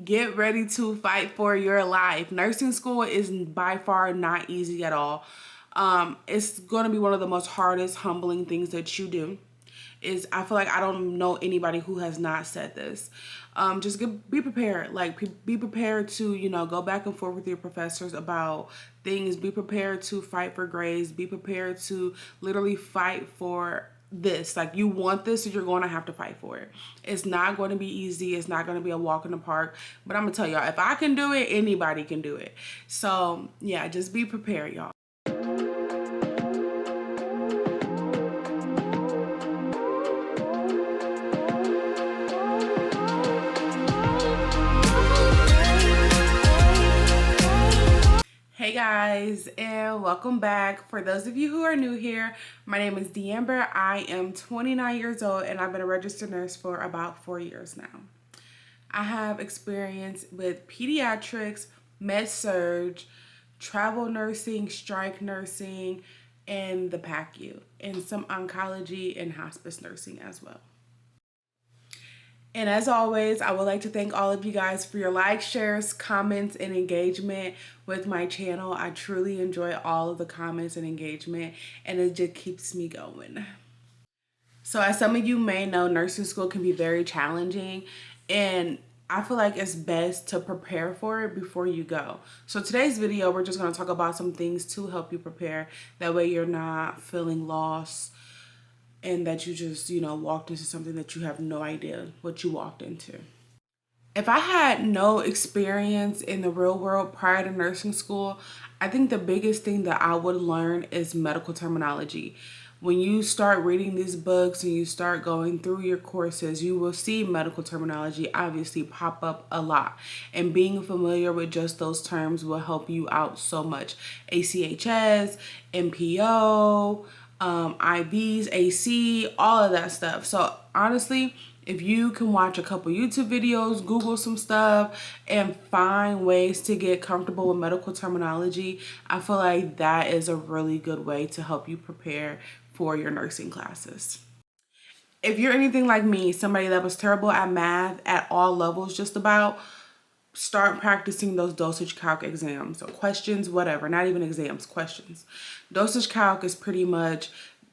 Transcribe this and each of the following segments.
Get ready to fight for your life. Nursing school is by far not easy at all. It's going to be one of the most hardest, humbling things that you do. Is I feel like I don't know anybody who has not said this. Be prepared. Like be prepared to go back and forth with your professors about things. Be prepared to fight for grades. Be prepared to literally fight for this. Like you want this, so you're going to have to fight for it. It's not going to be easy. It's not going to be a walk in the park. But I'm gonna tell y'all, if I can do it, anybody can do it. So yeah, just be prepared, y'all. Hey guys, and welcome back. For those of you who are new here, my name is D'Amber. I am 29 years old and I've been a registered nurse for about 4 years now. I have experience with pediatrics, med surg, travel nursing, strike nursing, and the PACU, and some oncology and hospice nursing as well. And as always, I would like to thank all of you guys for your likes, shares, comments, and engagement with my channel. I truly enjoy all of the comments and engagement, and it just keeps me going. So as some of you may know, nursing school can be very challenging, and I feel like it's best to prepare for it before you go. So today's video, we're just going to talk about some things to help you prepare. That way you're not feeling lost and that you just, walked into something that you have no idea what you walked into. If I had no experience in the real world prior to nursing school, I think the biggest thing that I would learn is medical terminology. When you start reading these books and you start going through your courses, you will see medical terminology obviously pop up a lot. And being familiar with just those terms will help you out so much. ACHS, NPO, IVs, AC, all of that stuff. So honestly, if you can watch a couple YouTube videos, Google some stuff, and find ways to get comfortable with medical terminology, I feel like that is a really good way to help you prepare for your nursing classes. If you're anything like me, somebody that was terrible at math at all levels, just about, start practicing those dosage calc exams. So questions, whatever, not even exams, questions. Dosage calc is pretty much,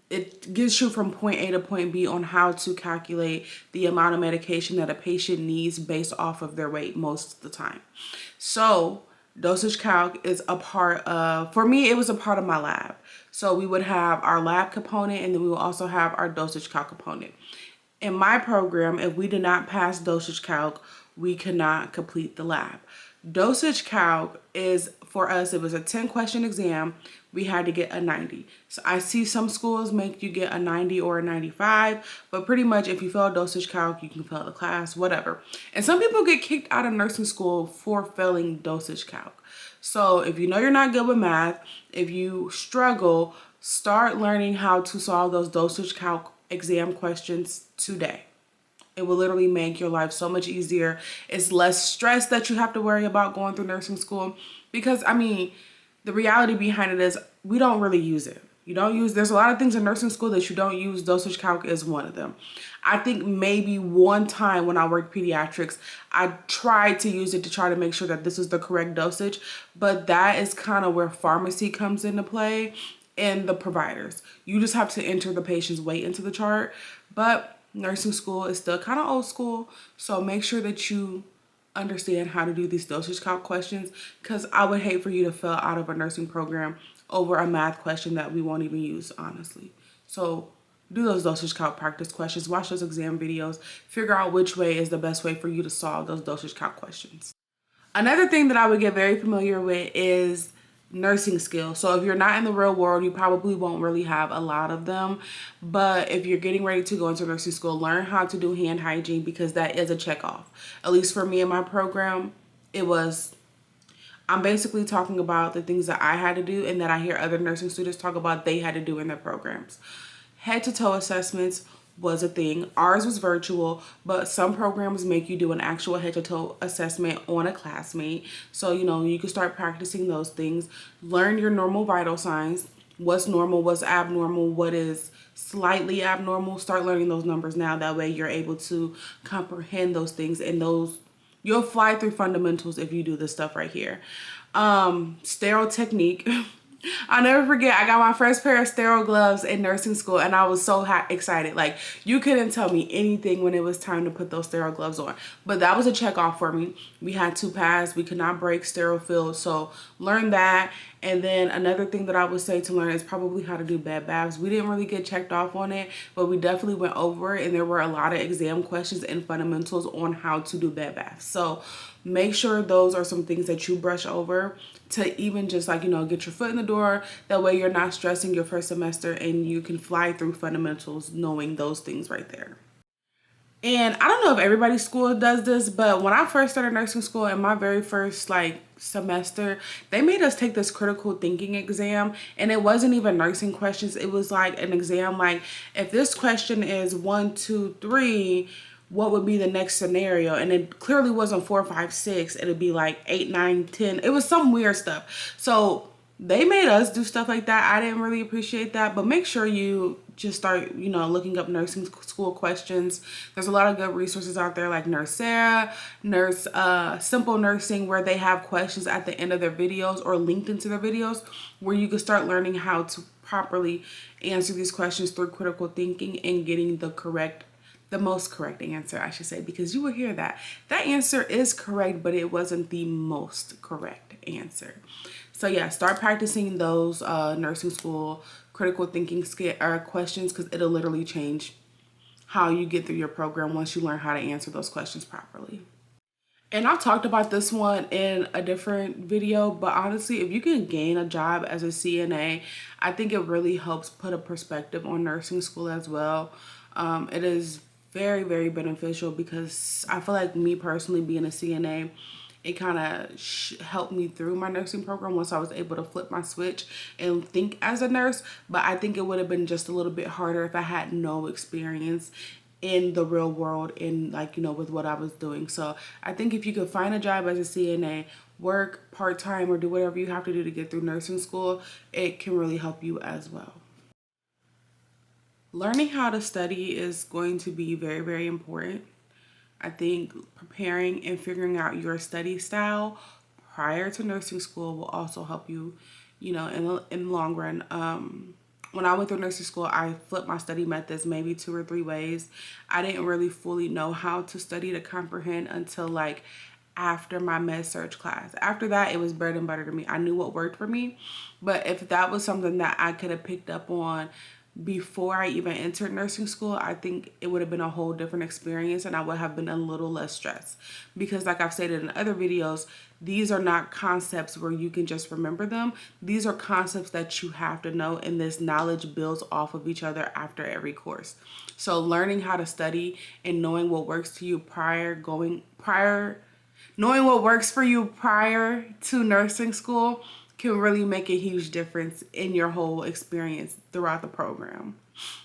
it gets you from point A to point B on how to calculate the amount of medication that a patient needs based off of their weight most of the time. So dosage calc is a part of, for me, it was a part of my lab. So we would have our lab component and then we will also have our dosage calc component. In my program, if we did not pass dosage calc, we cannot complete the lab. Dosage calc is, for us, it was a 10-question exam. We had to get a 90. So I see some schools make you get a 90 or a 95, but pretty much if you fail dosage calc, you can fail the class, whatever. And some people get kicked out of nursing school for failing dosage calc. So if you know you're not good with math, if you struggle, start learning how to solve those dosage calc exam questions today. It will literally make your life so much easier. It's less stress that you have to worry about going through nursing school, because I mean, the reality behind it is we don't really use it. There's a lot of things in nursing school that you don't use. Dosage calc is one of them. I think maybe one time when I worked pediatrics, I tried to use it to try to make sure that this is the correct dosage, but that is kind of where pharmacy comes into play and the providers. You just have to enter the patient's weight into the chart, but nursing school is still kind of old school, so make sure that you understand how to do these dosage calc questions, because I would hate for you to fail out of a nursing program over a math question that we won't even use, honestly. So do those dosage calc practice questions, watch those exam videos, figure out which way is the best way for you to solve those dosage calc questions. Another thing that I would get very familiar with is nursing skills. So if you're not in the real world, you probably won't really have a lot of them. But if you're getting ready to go into nursing school, learn how to do hand hygiene, because that is a check off. At least for me in my program, I'm basically talking about the things that I had to do and that I hear other nursing students talk about they had to do in their programs. Head to toe assessments was a thing. Ours was virtual, but some programs make you do an actual head to toe assessment on a classmate. So, you can start practicing those things. Learn your normal vital signs. What's normal, what's abnormal, what is slightly abnormal. Start learning those numbers now. That way you're able to comprehend those things, and those You'll fly through fundamentals if you do this stuff right here. Sterile technique. I'll never forget, I got my first pair of sterile gloves in nursing school and I was so excited. Like, you couldn't tell me anything when it was time to put those sterile gloves on. But that was a check off for me. We had 2 paths. We could not break sterile fields. So learn that. And then another thing that I would say to learn is probably how to do bed baths. We didn't really get checked off on it, but we definitely went over it. And there were a lot of exam questions and fundamentals on how to do bed baths. So make sure those are some things that you brush over to even just like, you know, get your foot in the door. That way you're not stressing your first semester and you can fly through fundamentals knowing those things right there. And I don't know if everybody's school does this, but when I first started nursing school in my very first like semester, they made us take this critical thinking exam, and it wasn't even nursing questions. It was like an exam like, if this question is 1, 2, 3, what would be the next scenario? And it clearly wasn't 4, 5, 6. It'd be like 8, 9, 10. It was some weird stuff. So they made us do stuff like that. I didn't really appreciate that, but make sure you just start, you know, looking up nursing school questions. There's a lot of good resources out there like Nurse Sarah, Simple Nursing, where they have questions at the end of their videos or linked into their videos where you can start learning how to properly answer these questions through critical thinking and getting the most correct answer, I should say, because you will hear that answer is correct, but it wasn't the most correct answer. So yeah, start practicing those nursing school critical thinking questions, because it'll literally change how you get through your program once you learn how to answer those questions properly. And I've talked about this one in a different video, but honestly, if you can gain a job as a CNA, I think it really helps put a perspective on nursing school as well. It is very, very beneficial because I feel like me personally being a CNA, it kind of helped me through my nursing program once I was able to flip my switch and think as a nurse. But I think it would have been just a little bit harder if I had no experience in the real world in, like, you know, with what I was doing. So I think if you could find a job as a CNA, work part-time or do whatever you have to do to get through nursing school, it can really help you as well. Learning how to study is going to be very, very important. I think preparing and figuring out your study style prior to nursing school will also help you, you know, in the long run. When I went through nursing school, I flipped my study methods maybe 2 or 3 ways. I didn't really fully know how to study to comprehend until like after my med surg class. After that, it was bread and butter to me. I knew what worked for me, but if that was something that I could have picked up on before I even entered nursing school, I think it would have been a whole different experience and I would have been a little less stressed. Because like I've stated in other videos, these are not concepts where you can just remember them. These are concepts that you have to know, and this knowledge builds off of each other after every course. So learning how to study and knowing what works to you knowing what works for you prior to nursing school can really make a huge difference in your whole experience throughout the program.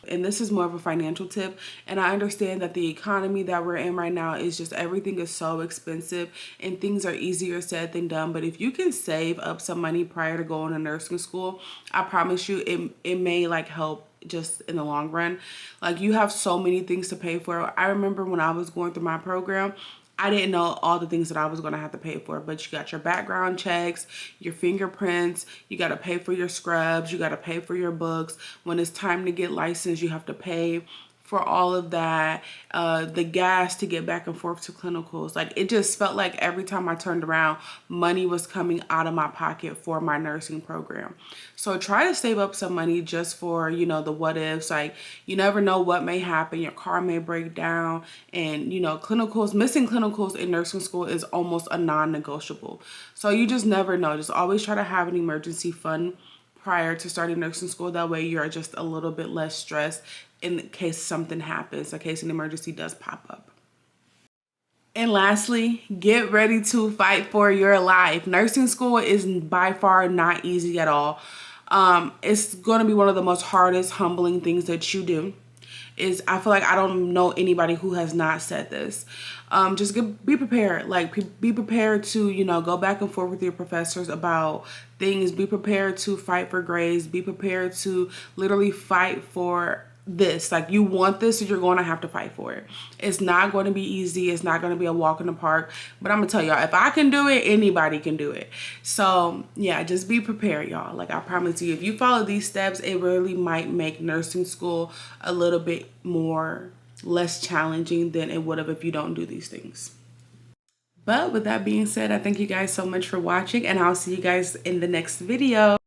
And this is more of a financial tip. And I understand that the economy that we're in right now is just, everything is so expensive and things are easier said than done. But if you can save up some money prior to going to nursing school, I promise you it may like help just in the long run. Like, you have so many things to pay for. I remember when I was going through my program, I didn't know all the things that I was going to have to pay for, but you got your background checks, your fingerprints, you got to pay for your scrubs, you got to pay for your books. When it's time to get licensed, you have to pay for all of that, the gas to get back and forth to clinicals. Like, it just felt like every time I turned around, money was coming out of my pocket for my nursing program. So try to save up some money just for, you know, the what ifs. Like, you never know what may happen. Your car may break down, and, you know, missing clinicals in nursing school is almost a non-negotiable. So you just never know. Just always try to have an emergency fund prior to starting nursing school. That way you're just a little bit less stressed in case something happens, in case an emergency does pop up. And lastly, get ready to fight for your life. Nursing school is by far not easy at all. It's going to be one of the most hardest, humbling things that you do. I feel like I don't know anybody who has not said this. Just be prepared. Like, be prepared to, you know, go back and forth with your professors about things. Be prepared to fight for grades. Be prepared to literally fight for this. Like, you want this, so you're going to have to fight for it. It's not going to be easy. It's not going to be a walk in the park. But I'm going to tell y'all, if I can do it, anybody can do it. So yeah, just be prepared, y'all. Like, I promise you, if you follow these steps, it really might make nursing school a little bit less challenging than it would have if you don't do these things. But with that being said, I thank you guys so much for watching, and I'll see you guys in the next video.